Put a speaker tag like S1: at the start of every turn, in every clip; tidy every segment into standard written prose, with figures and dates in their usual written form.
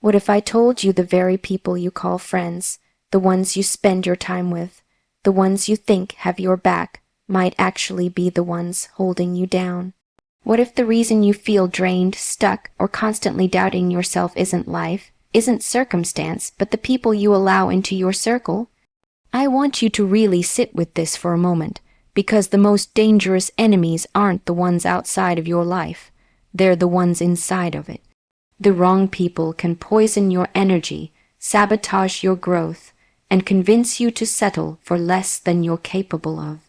S1: What if I told you the very people you call friends, the ones you spend your time with, the ones you think have your back, might actually be the ones holding you down? What if the reason you feel drained, stuck, or constantly doubting yourself isn't life, isn't circumstance, but the people you allow into your circle? I want you to really sit with this for a moment, because the most dangerous enemies aren't the ones outside of your life. They're the ones inside of it. The wrong people can poison your energy, sabotage your growth, and convince you to settle for less than you're capable of.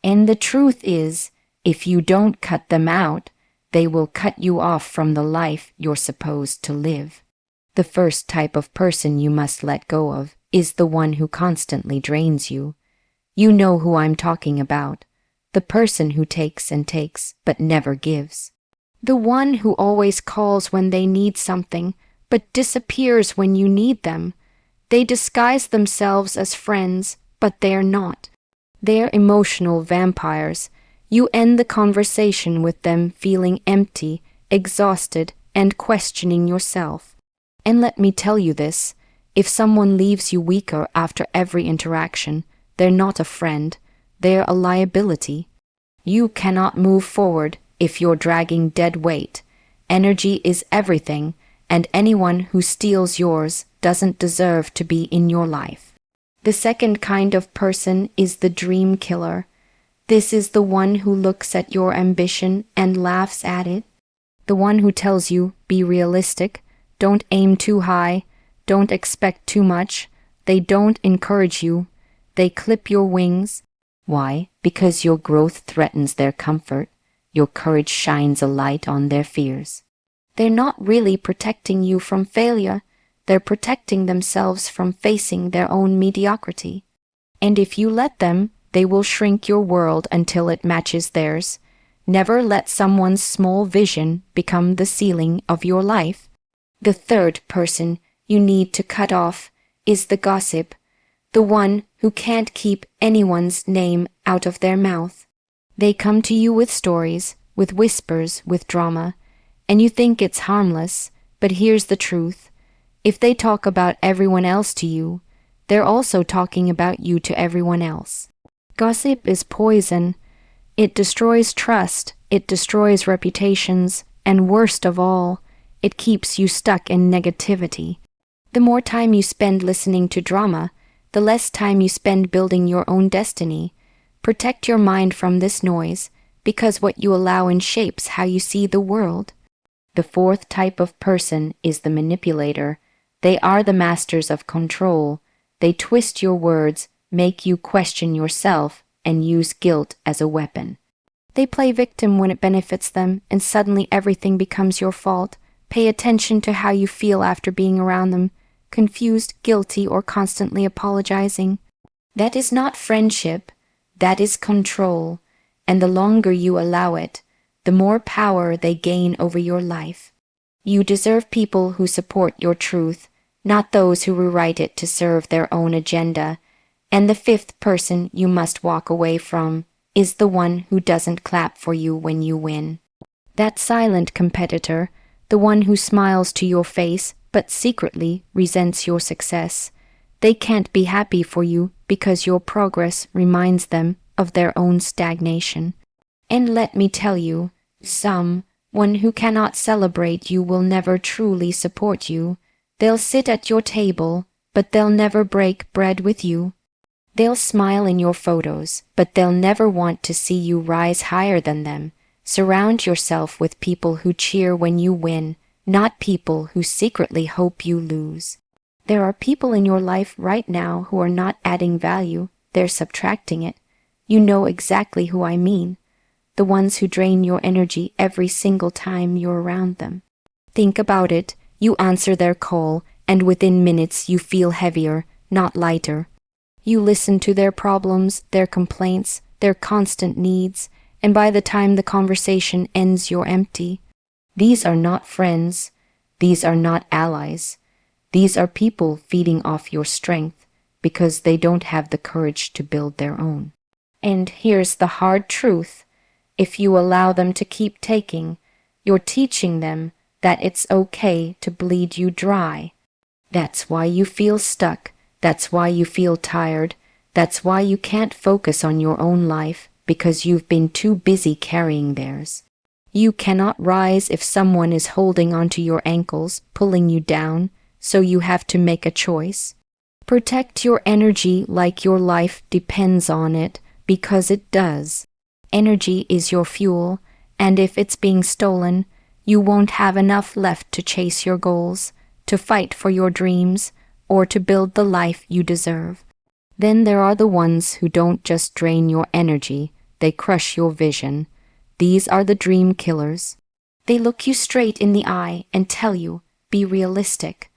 S1: And the truth is, if you don't cut them out, they will cut you off from the life you're supposed to live. The first type of person you must let go of is the one who constantly drains you. You know who I'm talking about. The person who takes and takes, but never gives. The one who always calls when they need something, but disappears when you need them. They disguise themselves as friends, but they're not. They're emotional vampires. You end the conversation with them feeling empty, exhausted, and questioning yourself. And let me tell you this, if someone leaves you weaker after every interaction, they're not a friend, they're a liability. You cannot move forward if you're dragging dead weight. Energy is everything, and anyone who steals yours doesn't deserve to be in your life. The second kind of person is the dream killer. This is the one who looks at your ambition and laughs at it. The one who tells you, be realistic, don't aim too high, don't expect too much. They don't encourage you. They clip your wings. Why? Because your growth threatens their comfort. Your courage shines a light on their fears. They're not really protecting you from failure. They're protecting themselves from facing their own mediocrity. And if you let them, they will shrink your world until it matches theirs. Never let someone's small vision become the ceiling of your life. The third person you need to cut off is the gossip, the one who can't keep anyone's name out of their mouth. They come to you with stories, with whispers, with drama, and you think it's harmless, but here's the truth. If they talk about everyone else to you, they're also talking about you to everyone else. Gossip is poison. It destroys trust, it destroys reputations, and worst of all, it keeps you stuck in negativity. The more time you spend listening to drama, the less time you spend building your own destiny. Protect your mind from this noise, because what you allow in shapes how you see the world. The fourth type of person is the manipulator. They are the masters of control. They twist your words, make you question yourself, and use guilt as a weapon. They play victim when it benefits them, and suddenly everything becomes your fault. Pay attention to how you feel after being around them, confused, guilty, or constantly apologizing. That is not friendship, that is control, and the longer you allow it, the more power they gain over your life. You deserve people who support your truth, not those who rewrite it to serve their own agenda. And the fifth person you must walk away from is the one who doesn't clap for you when you win. That silent competitor, the one who smiles to your face but secretly resents your success. They can't be happy for you because your progress reminds them of their own stagnation. And let me tell you, someone who cannot celebrate you will never truly support you. They'll sit at your table, but they'll never break bread with you. They'll smile in your photos, but they'll never want to see you rise higher than them. Surround yourself with people who cheer when you win, not people who secretly hope you lose. There are people in your life right now who are not adding value, they're subtracting it. You know exactly who I mean. The ones who drain your energy every single time you're around them. Think about it. You answer their call, and within minutes you feel heavier, not lighter. You listen to their problems, their complaints, their constant needs, and by the time the conversation ends, you're empty. These are not friends. These are not allies. These are people feeding off your strength because they don't have the courage to build their own. And here's the hard truth. If you allow them to keep taking, you're teaching them that it's okay to bleed you dry. That's why you feel stuck. That's why you feel tired. That's why you can't focus on your own life, because you've been too busy carrying theirs. You cannot rise if someone is holding onto your ankles, pulling you down, so you have to make a choice. Protect your energy like your life depends on it, because it does. Energy is your fuel, and if it's being stolen, you won't have enough left to chase your goals, to fight for your dreams, or to build the life you deserve. Then there are the ones who don't just drain your energy, they crush your vision. These are the dream killers. They look you straight in the eye and tell you, be realistic.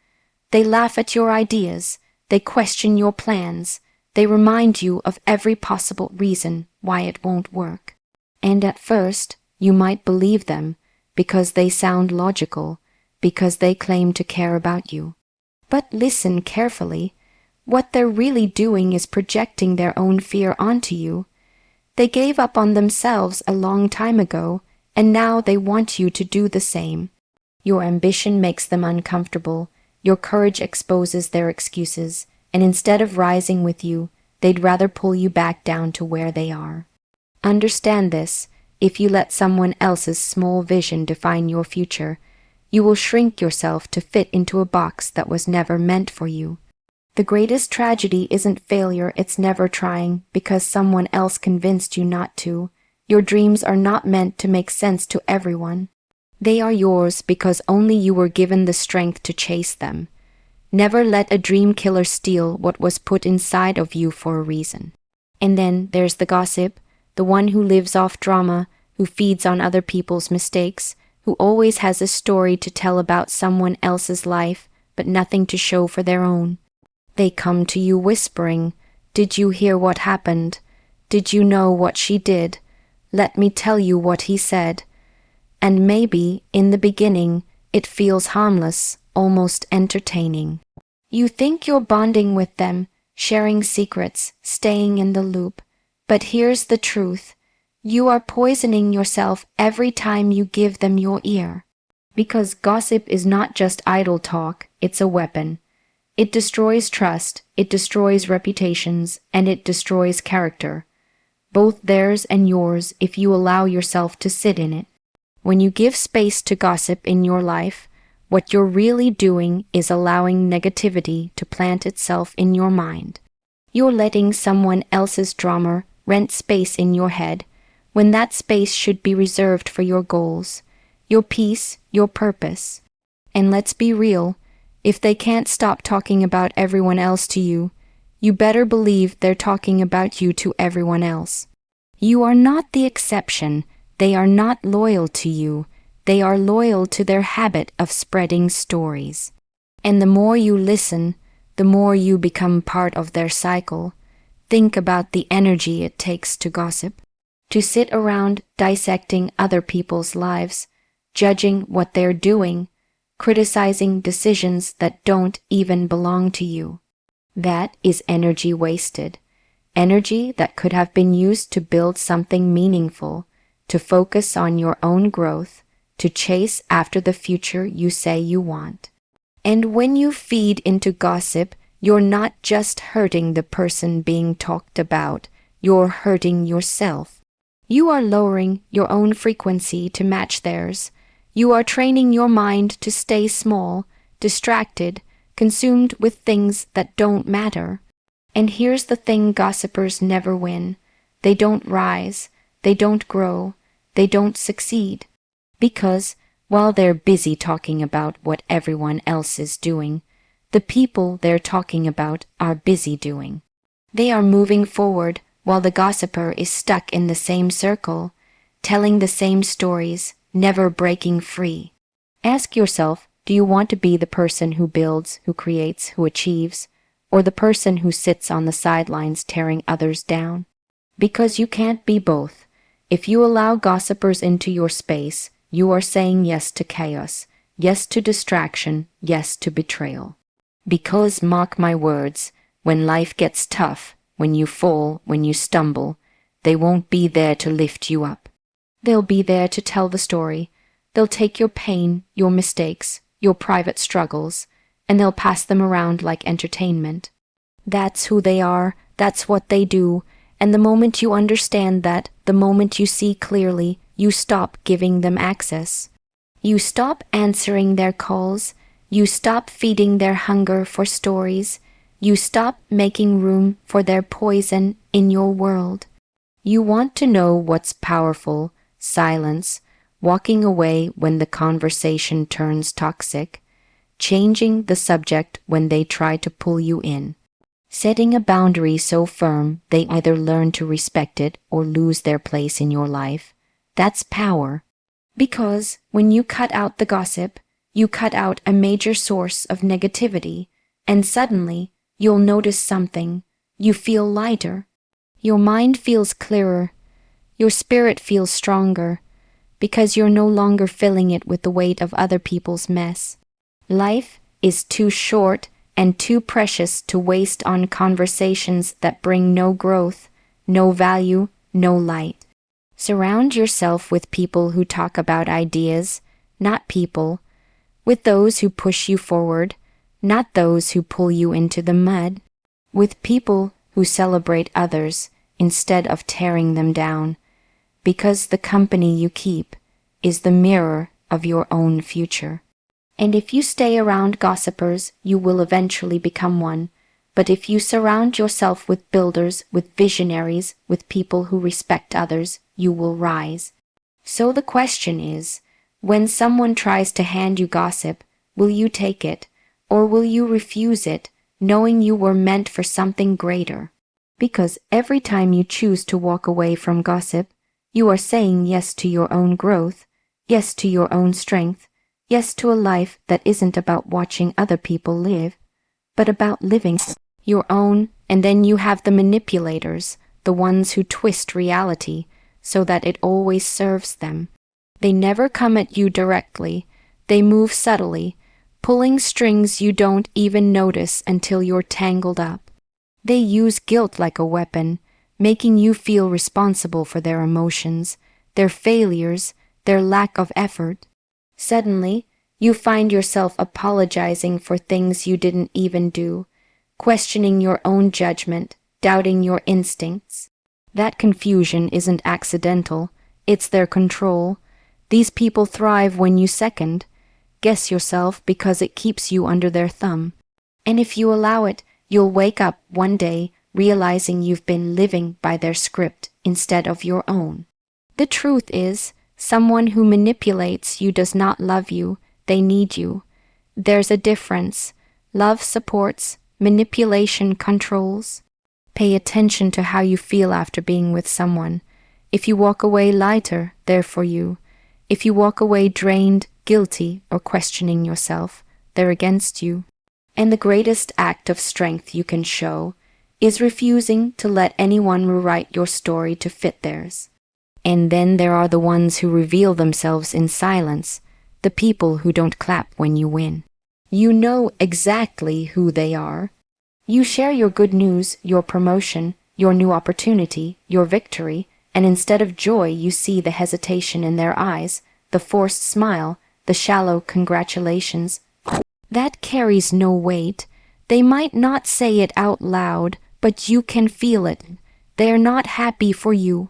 S1: They laugh at your ideas, they question your plans, they remind you of every possible reason why it won't work. And at first, you might believe them, because they sound logical, because they claim to care about you. But listen carefully. What they're really doing is projecting their own fear onto you. They gave up on themselves a long time ago, and now they want you to do the same. Your ambition makes them uncomfortable, your courage exposes their excuses, and instead of rising with you, they'd rather pull you back down to where they are. Understand this: if you let someone else's small vision define your future, you will shrink yourself to fit into a box that was never meant for you. The greatest tragedy isn't failure, it's never trying because someone else convinced you not to. Your dreams are not meant to make sense to everyone. They are yours because only you were given the strength to chase them. Never let a dream killer steal what was put inside of you for a reason. And then there's the gossip, the one who lives off drama, who feeds on other people's mistakes, who always has a story to tell about someone else's life, but nothing to show for their own. They come to you whispering, "Did you hear what happened? Did you know what she did? Let me tell you what he said." And maybe, in the beginning, it feels harmless, almost entertaining. You think you're bonding with them, sharing secrets, staying in the loop. But here's the truth. You are poisoning yourself every time you give them your ear. Because gossip is not just idle talk, it's a weapon. It destroys trust, it destroys reputations, and it destroys character. Both theirs and yours if you allow yourself to sit in it. When you give space to gossip in your life, what you're really doing is allowing negativity to plant itself in your mind. You're letting someone else's drama rent space in your head, when that space should be reserved for your goals, your peace, your purpose. And let's be real, if they can't stop talking about everyone else to you, you better believe they're talking about you to everyone else. You are not the exception. They are not loyal to you. They are loyal to their habit of spreading stories. And the more you listen, the more you become part of their cycle. Think about the energy it takes to gossip, to sit around dissecting other people's lives, judging what they're doing, criticizing decisions that don't even belong to you. That is energy wasted. Energy that could have been used to build something meaningful, to focus on your own growth, to chase after the future you say you want. And when you feed into gossip, you're not just hurting the person being talked about, you're hurting yourself. You are lowering your own frequency to match theirs. You are training your mind to stay small, distracted, consumed with things that don't matter. And here's the thing: gossipers never win. They don't rise, they don't grow, they don't succeed. Because, while they're busy talking about what everyone else is doing, the people they're talking about are busy doing. They are moving forward while the gossiper is stuck in the same circle, telling the same stories, never breaking free. Ask yourself, do you want to be the person who builds, who creates, who achieves, or the person who sits on the sidelines tearing others down? Because you can't be both. If you allow gossipers into your space, you are saying yes to chaos, yes to distraction, yes to betrayal. Because, mark my words, when life gets tough, when you fall, when you stumble, they won't be there to lift you up. They'll be there to tell the story. They'll take your pain, your mistakes, your private struggles, and they'll pass them around like entertainment. That's who they are, that's what they do, and the moment you understand that, the moment you see clearly, you stop giving them access. You stop answering their calls, you stop feeding their hunger for stories, you stop making room for their poison in your world. You want to know what's powerful: silence, walking away when the conversation turns toxic, changing the subject when they try to pull you in, setting a boundary so firm they either learn to respect it or lose their place in your life. That's power. Because when you cut out the gossip, you cut out a major source of negativity, and suddenly you'll notice something. You feel lighter. Your mind feels clearer. Your spirit feels stronger, because you're no longer filling it with the weight of other people's mess. Life is too short and too precious to waste on conversations that bring no growth, no value, no light. Surround yourself with people who talk about ideas, not people, with those who push you forward, not those who pull you into the mud, with people who celebrate others instead of tearing them down, because the company you keep is the mirror of your own future. And if you stay around gossipers, you will eventually become one. But if you surround yourself with builders, with visionaries, with people who respect others, you will rise. So the question is, when someone tries to hand you gossip, will you take it, or will you refuse it, knowing you were meant for something greater? Because every time you choose to walk away from gossip, you are saying yes to your own growth, yes to your own strength, yes to a life that isn't about watching other people live, but about living your own. And then you have the manipulators, the ones who twist reality so that it always serves them. They never come at you directly. They move subtly, pulling strings you don't even notice until you're tangled up. They use guilt like a weapon, making you feel responsible for their emotions, their failures, their lack of effort. Suddenly, you find yourself apologizing for things you didn't even do, questioning your own judgment, doubting your instincts. That confusion isn't accidental, it's their control. These people thrive when you second, guess yourself because it keeps you under their thumb. And if you allow it, you'll wake up one day realizing you've been living by their script instead of your own. The truth is, someone who manipulates you does not love you, they need you. There's a difference. Love supports, manipulation controls. Pay attention to how you feel after being with someone. If you walk away lighter, they're for you. If you walk away drained, guilty, or questioning yourself, they're against you. And the greatest act of strength you can show is refusing to let anyone rewrite your story to fit theirs. And then there are the ones who reveal themselves in silence, the people who don't clap when you win. You know exactly who they are. You share your good news, your promotion, your new opportunity, your victory, and instead of joy you see the hesitation in their eyes, the forced smile, the shallow congratulations. That carries no weight. They might not say it out loud, but you can feel it. They're not happy for you.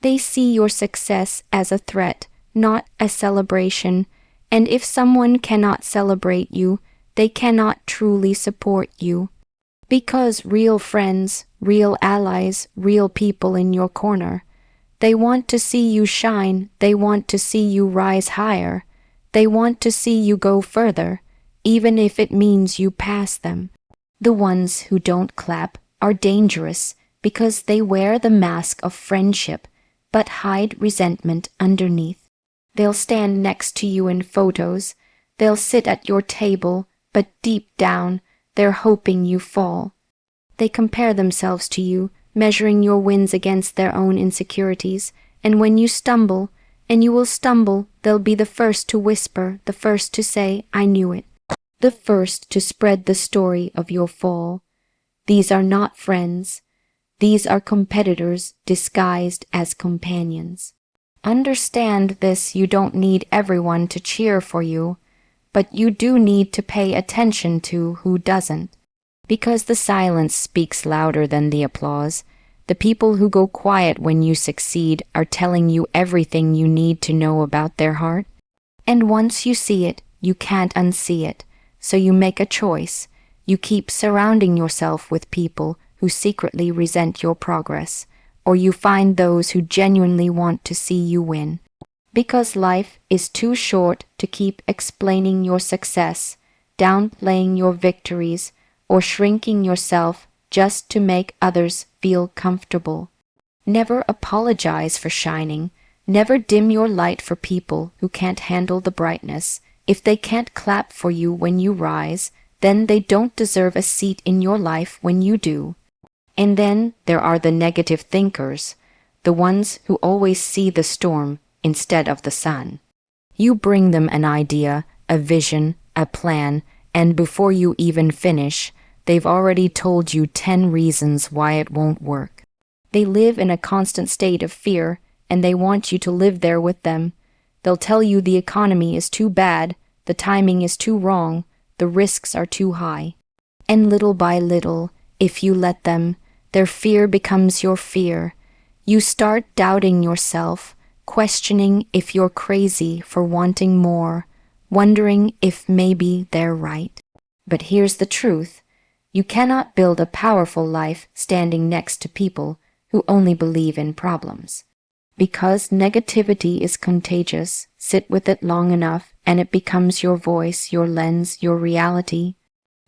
S1: They see your success as a threat, not a celebration, and if someone cannot celebrate you, they cannot truly support you. Because real friends, real allies, real people in your corner, they want to see you shine, they want to see you rise higher, they want to see you go further, even if it means you pass them. The ones who don't clap are dangerous because they wear the mask of friendship but hide resentment underneath. They'll stand next to you in photos, they'll sit at your table, but deep down, they're hoping you fall. They compare themselves to you, measuring your wins against their own insecurities, and when you stumble, and you will stumble, they'll be the first to whisper, the first to say, "I knew it," the first to spread the story of your fall. These are not friends. These are competitors disguised as companions. Understand this: you don't need everyone to cheer for you, but you do need to pay attention to who doesn't. Because the silence speaks louder than the applause. The people who go quiet when you succeed are telling you everything you need to know about their heart. And once you see it, you can't unsee it. So you make a choice. You keep surrounding yourself with people who secretly resent your progress, or you find those who genuinely want to see you win. Because life is too short to keep explaining your success, downplaying your victories, or shrinking yourself just to make others feel comfortable. Never apologize for shining. Never dim your light for people who can't handle the brightness. If they can't clap for you when you rise, then they don't deserve a seat in your life when you do. And then there are the negative thinkers, the ones who always see the storm instead of the sun. You bring them an idea, a vision, a plan, and before you even finish, they've already told you 10 reasons why it won't work. They live in a constant state of fear, and they want you to live there with them. They'll tell you the economy is too bad, the timing is too wrong, the risks are too high. And little by little, if you let them, their fear becomes your fear. You start doubting yourself, questioning if you're crazy for wanting more, wondering if maybe they're right. But here's the truth. You cannot build a powerful life standing next to people who only believe in problems. Because negativity is contagious, sit with it long enough and it becomes your voice, your lens, your reality.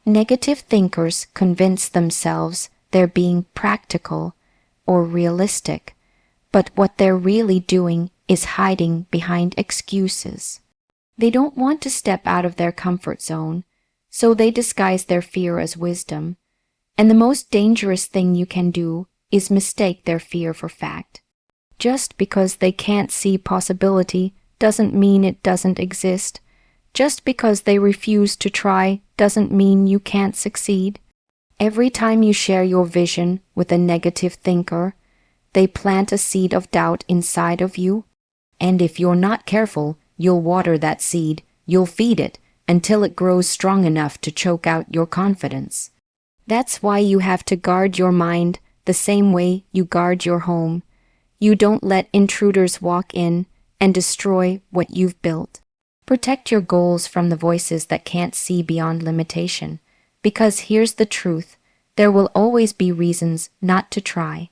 S1: Negative thinkers convince themselves they're being practical or realistic, but what they're really doing is hiding behind excuses. They don't want to step out of their comfort zone, so they disguise their fear as wisdom. And the most dangerous thing you can do is mistake their fear for fact. Just because they can't see possibility doesn't mean it doesn't exist. Just because they refuse to try doesn't mean you can't succeed. Every time you share your vision with a negative thinker, they plant a seed of doubt inside of you. And if you're not careful, you'll water that seed, you'll feed it, until it grows strong enough to choke out your confidence. That's why you have to guard your mind the same way you guard your home. You don't let intruders walk in and destroy what you've built. Protect your goals from the voices that can't see beyond limitation. Because here's the truth, there will always be reasons not to try.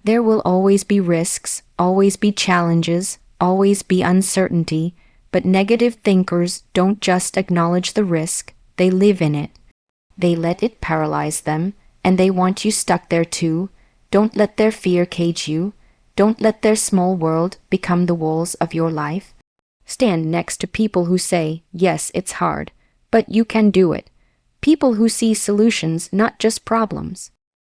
S1: There will always be risks, always be challenges, always be uncertainty, but negative thinkers don't just acknowledge the risk, they live in it. They let it paralyze them, and they want you stuck there too. Don't let their fear cage you. Don't let their small world become the walls of your life. Stand next to people who say, yes, it's hard, but you can do it. People who see solutions, not just problems.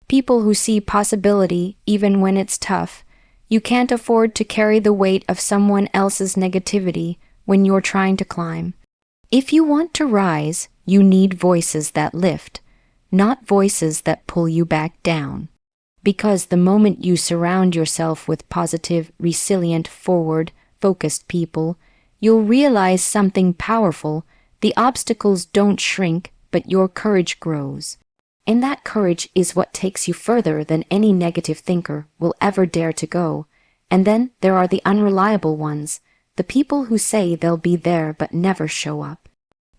S1: People who see possibility even when it's tough. You can't afford to carry the weight of someone else's negativity when you're trying to climb. If you want to rise, you need voices that lift, not voices that pull you back down. Because the moment you surround yourself with positive, resilient, forward, focused people, you'll realize something powerful. The obstacles don't shrink, but your courage grows. And that courage is what takes you further than any negative thinker will ever dare to go. And then there are the unreliable ones, the people who say they'll be there but never show up.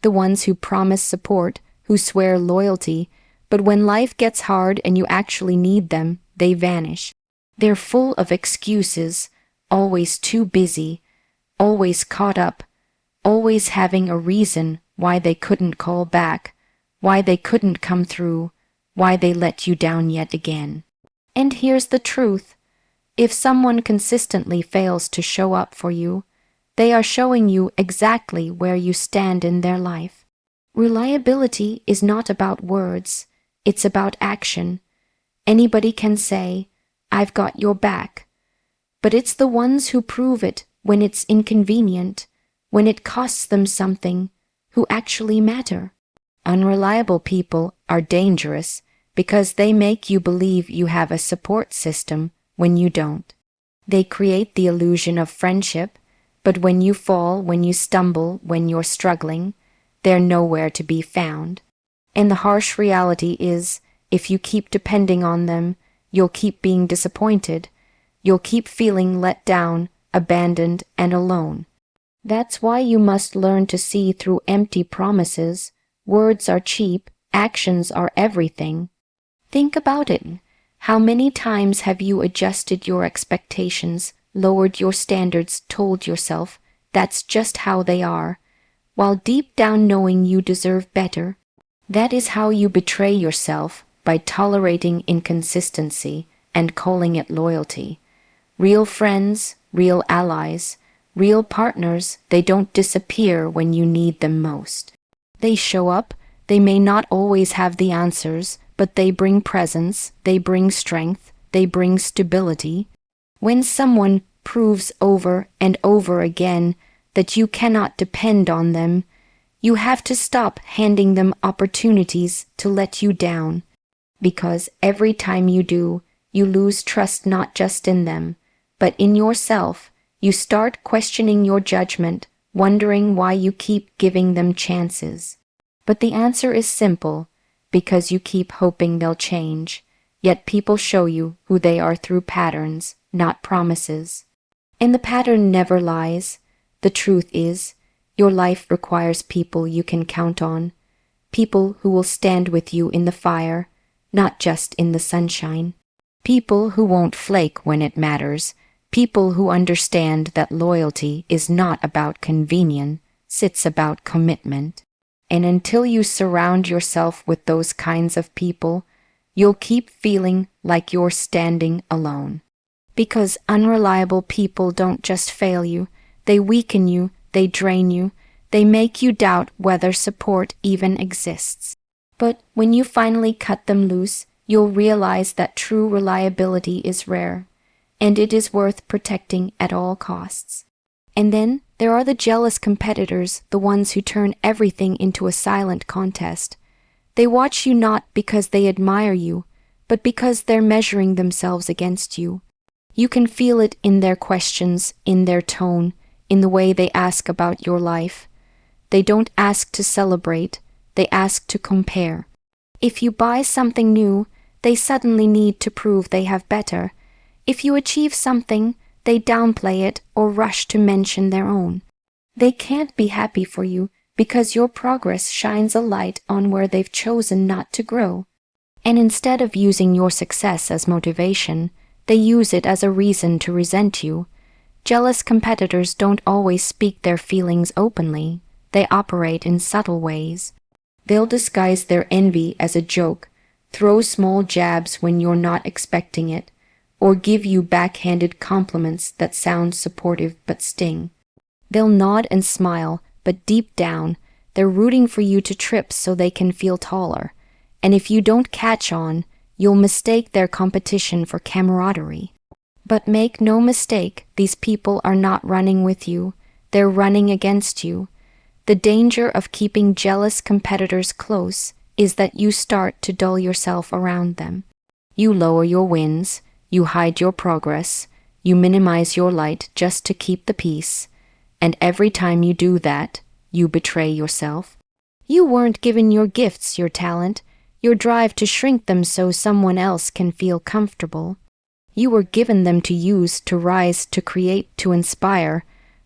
S1: The ones who promise support, who swear loyalty, but when life gets hard and you actually need them, they vanish. They're full of excuses, always too busy, always caught up, always having a reason why they couldn't call back, why they couldn't come through, why they let you down yet again. And here's the truth. If someone consistently fails to show up for you, they are showing you exactly where you stand in their life. Reliability is not about words, it's about action. Anybody can say, I've got your back. But it's the ones who prove it when it's inconvenient, when it costs them something, who actually matter. Unreliable people are dangerous because they make you believe you have a support system when you don't. They create the illusion of friendship, but when you fall, when you stumble, when you're struggling, they're nowhere to be found. And the harsh reality is, if you keep depending on them, you'll keep being disappointed. You'll keep feeling let down, abandoned, and alone. That's why you must learn to see through empty promises. Words are cheap, actions are everything. Think about it. How many times have you adjusted your expectations, lowered your standards, told yourself that's just how they are, while deep down knowing you deserve better? That is how you betray yourself, by tolerating inconsistency and calling it loyalty. Real friends, real allies, real partners, they don't disappear when you need them most. They show up. They may not always have the answers, but they bring presence, they bring strength, they bring stability. When someone proves over and over again that you cannot depend on them, you have to stop handing them opportunities to let you down, because every time you do, you lose trust not just in them, but in yourself. You start questioning your judgment, wondering why you keep giving them chances. But the answer is simple, because you keep hoping they'll change. Yet people show you who they are through patterns, not promises. And the pattern never lies. The truth is, your life requires people you can count on, people who will stand with you in the fire, not just in the sunshine, people who won't flake when it matters, people who understand that loyalty is not about convenience, it's about commitment. And until you surround yourself with those kinds of people, you'll keep feeling like you're standing alone. Because unreliable people don't just fail you, they weaken you, they drain you, they make you doubt whether support even exists. But when you finally cut them loose, you'll realize that true reliability is rare, and it is worth protecting at all costs. And then there are the jealous competitors, the ones who turn everything into a silent contest. They watch you not because they admire you, but because they're measuring themselves against you. You can feel it in their questions, in their tone, in the way they ask about your life. They don't ask to celebrate, they ask to compare. If you buy something new, they suddenly need to prove they have better. If you achieve something, they downplay it or rush to mention their own. They can't be happy for you because your progress shines a light on where they've chosen not to grow. And instead of using your success as motivation, they use it as a reason to resent you. Jealous competitors don't always speak their feelings openly. They operate in subtle ways. They'll disguise their envy as a joke, throw small jabs when you're not expecting it, or give you backhanded compliments that sound supportive but sting. They'll nod and smile, but deep down, they're rooting for you to trip so they can feel taller. And if you don't catch on, you'll mistake their competition for camaraderie. But make no mistake, these people are not running with you, they're running against you. The danger of keeping jealous competitors close is that you start to dull yourself around them. You lower your wins, you hide your progress, you minimize your light just to keep the peace, and every time you do that, you betray yourself. You weren't given your gifts, your talent, your drive to shrink them so someone else can feel comfortable. You were given them to use, to rise, to create, to inspire,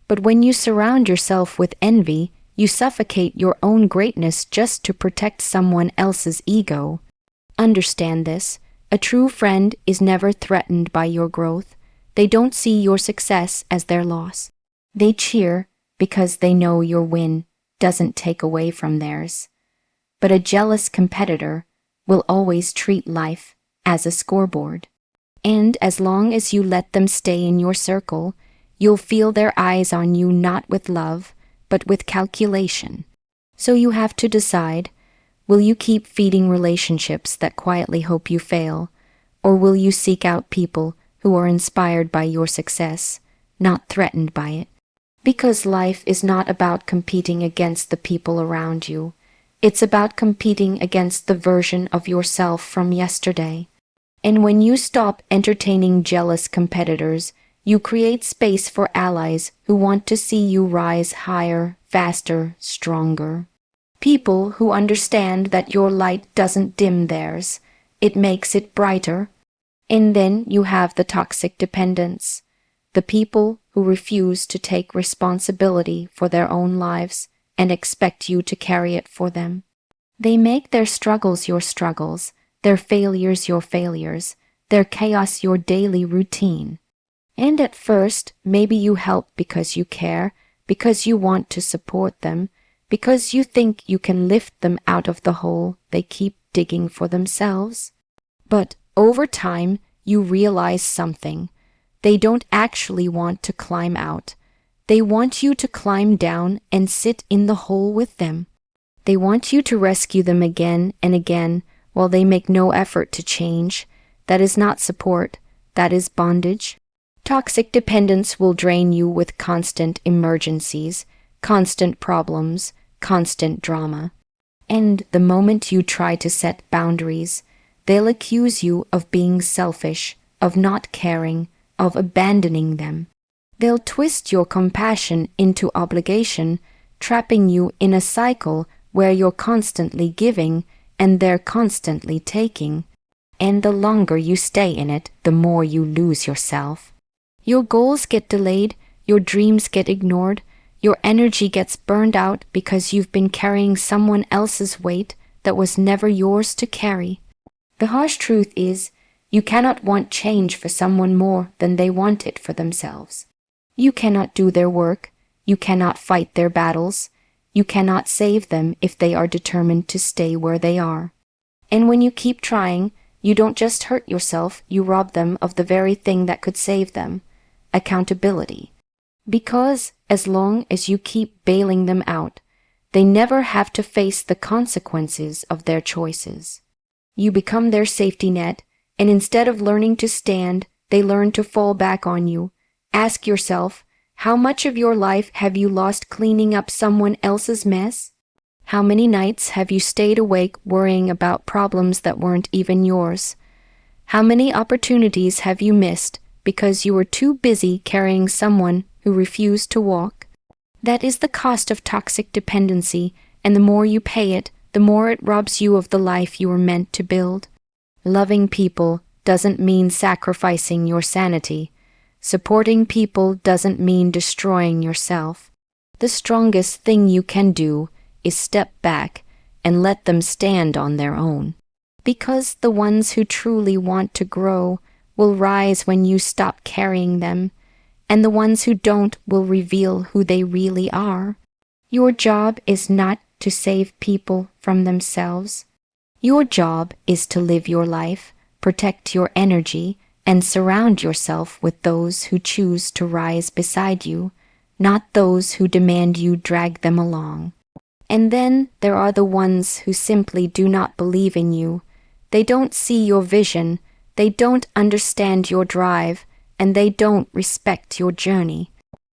S1: but when you surround yourself with envy, you suffocate your own greatness just to protect someone else's ego. Understand this. A true friend is never threatened by your growth. They don't see your success as their loss. They cheer because they know your win doesn't take away from theirs. But a jealous competitor will always treat life as a scoreboard. And as long as you let them stay in your circle, you'll feel their eyes on you not with love, but with calculation. So you have to decide, will you keep feeding relationships that quietly hope you fail, or will you seek out people who are inspired by your success, not threatened by it? Because life is not about competing against the people around you. It's about competing against the version of yourself from yesterday. And when you stop entertaining jealous competitors, you create space for allies who want to see you rise higher, faster, stronger. People who understand that your light doesn't dim theirs, it makes it brighter. And then you have the toxic dependents, the people who refuse to take responsibility for their own lives and expect you to carry it for them. They make their struggles your struggles, their failures your failures, their chaos your daily routine. And at first, maybe you help because you care, because you want to support them, because you think you can lift them out of the hole they keep digging for themselves. But over time, you realize something. They don't actually want to climb out. They want you to climb down and sit in the hole with them. They want you to rescue them again and again while they make no effort to change. That is not support. That is bondage. Toxic dependence will drain you with constant emergencies, constant problems, constant drama. And the moment you try to set boundaries, they'll accuse you of being selfish, of not caring, of abandoning them. They'll twist your compassion into obligation, trapping you in a cycle where you're constantly giving and they're constantly taking. And the longer you stay in it, the more you lose yourself. Your goals get delayed, your dreams get ignored, your energy gets burned out because you've been carrying someone else's weight that was never yours to carry. The harsh truth is, you cannot want change for someone more than they want it for themselves. You cannot do their work, you cannot fight their battles, you cannot save them if they are determined to stay where they are. And when you keep trying, you don't just hurt yourself, you rob them of the very thing that could save them. Accountability. Because as long as you keep bailing them out, they never have to face the consequences of their choices. You become their safety net, and instead of learning to stand, they learn to fall back on you. Ask yourself, how much of your life have you lost cleaning up someone else's mess? How many nights have you stayed awake worrying about problems that weren't even yours? How many opportunities have you missed because you were too busy carrying someone who refused to walk? That is the cost of toxic dependency, and the more you pay it, the more it robs you of the life you were meant to build. Loving people doesn't mean sacrificing your sanity. Supporting people doesn't mean destroying yourself. The strongest thing you can do is step back and let them stand on their own. Because the ones who truly want to grow will rise when you stop carrying them, and the ones who don't will reveal who they really are. Your job is not to save people from themselves. Your job is to live your life, protect your energy, and surround yourself with those who choose to rise beside you, not those who demand you drag them along. And then there are the ones who simply do not believe in you. They don't see your vision, they don't understand your drive, and they don't respect your journey.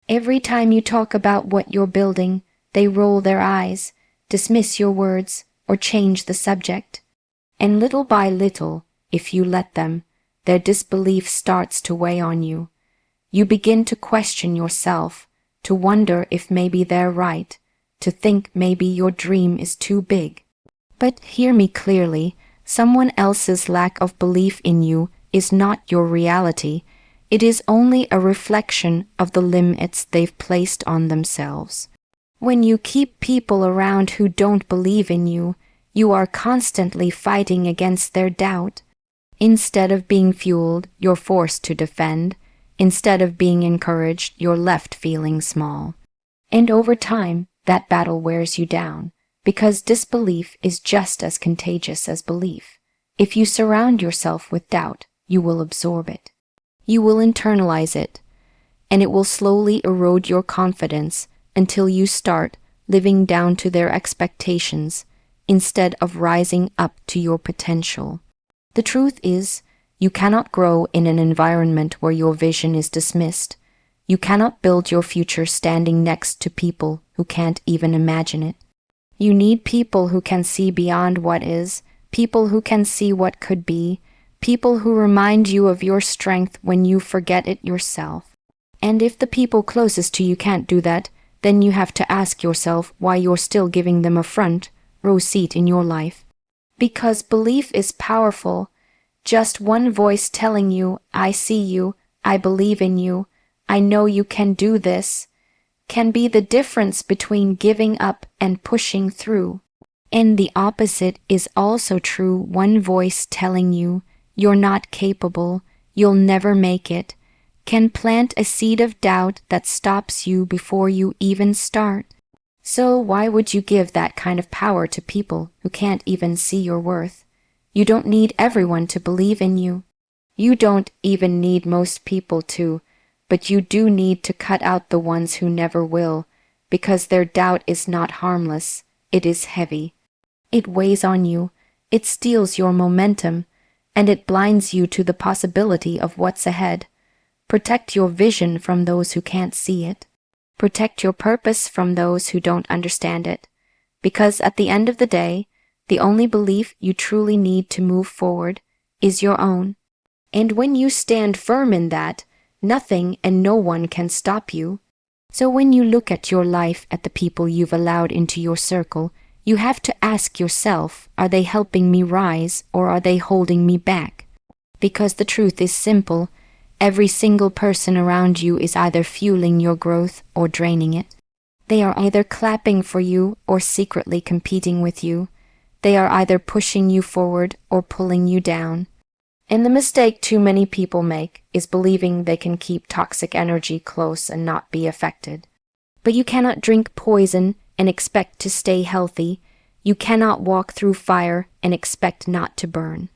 S1: Every time you talk about what you're building, they roll their eyes, dismiss your words, or change the subject. And little by little, if you let them, their disbelief starts to weigh on you. You begin to question yourself, to wonder if maybe they're right, to think maybe your dream is too big. But hear me clearly, someone else's lack of belief in you is not your reality. It is only a reflection of the limits they've placed on themselves. When you keep people around who don't believe in you, you are constantly fighting against their doubt. Instead of being fueled, you're forced to defend. Instead of being encouraged, you're left feeling small. And over time, that battle wears you down, because disbelief is just as contagious as belief. If you surround yourself with doubt, you will absorb it. You will internalize it, and it will slowly erode your confidence until you start living down to their expectations instead of rising up to your potential. The truth is, you cannot grow in an environment where your vision is dismissed. You cannot build your future standing next to people who can't even imagine it. You need people who can see beyond what is, people who can see what could be, people who remind you of your strength when you forget it yourself. And if the people closest to you can't do that, then you have to ask yourself why you're still giving them a front row seat in your life. Because belief is powerful. Just one voice telling you, I see you, I believe in you, I know you can do this, can be the difference between giving up and pushing through. And the opposite is also true. One voice telling you, you're not capable, you'll never make it, can plant a seed of doubt that stops you before you even start. So why would you give that kind of power to people who can't even see your worth? You don't need everyone to believe in you. You don't even need most people to, but you do need to cut out the ones who never will, because their doubt is not harmless, it is heavy. It weighs on you, it steals your momentum, and it blinds you to the possibility of what's ahead. Protect your vision from those who can't see it. Protect your purpose from those who don't understand it, because at the end of the day, the only belief you truly need to move forward is your own. And when you stand firm in that, nothing and no one can stop you. So when you look at your life, at the people you've allowed into your circle, you have to ask yourself, are they helping me rise or are they holding me back? Because the truth is simple. Every single person around you is either fueling your growth or draining it. They are either clapping for you or secretly competing with you. They are either pushing you forward or pulling you down. And the mistake too many people make is believing they can keep toxic energy close and not be affected. But you cannot drink poison and expect to stay healthy. You cannot walk through fire and expect not to burn.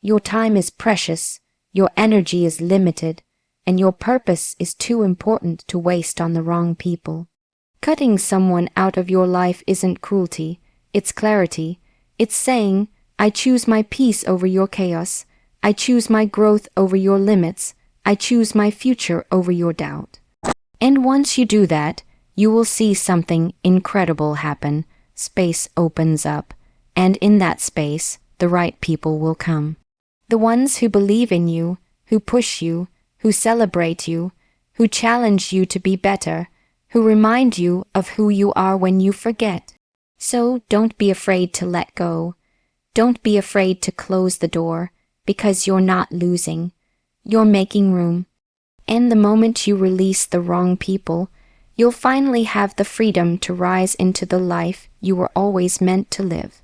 S1: Your time is precious. Your energy is limited, and your purpose is too important to waste on the wrong people. Cutting someone out of your life isn't cruelty, it's clarity. It's saying, I choose my peace over your chaos. I choose my growth over your limits. I choose my future over your doubt. And once you do that, you will see something incredible happen. Space opens up, and in that space, the right people will come. The ones who believe in you, who push you, who celebrate you, who challenge you to be better, who remind you of who you are when you forget. So don't be afraid to let go. Don't be afraid to close the door, because you're not losing. You're making room. And the moment you release the wrong people, you'll finally have the freedom to rise into the life you were always meant to live.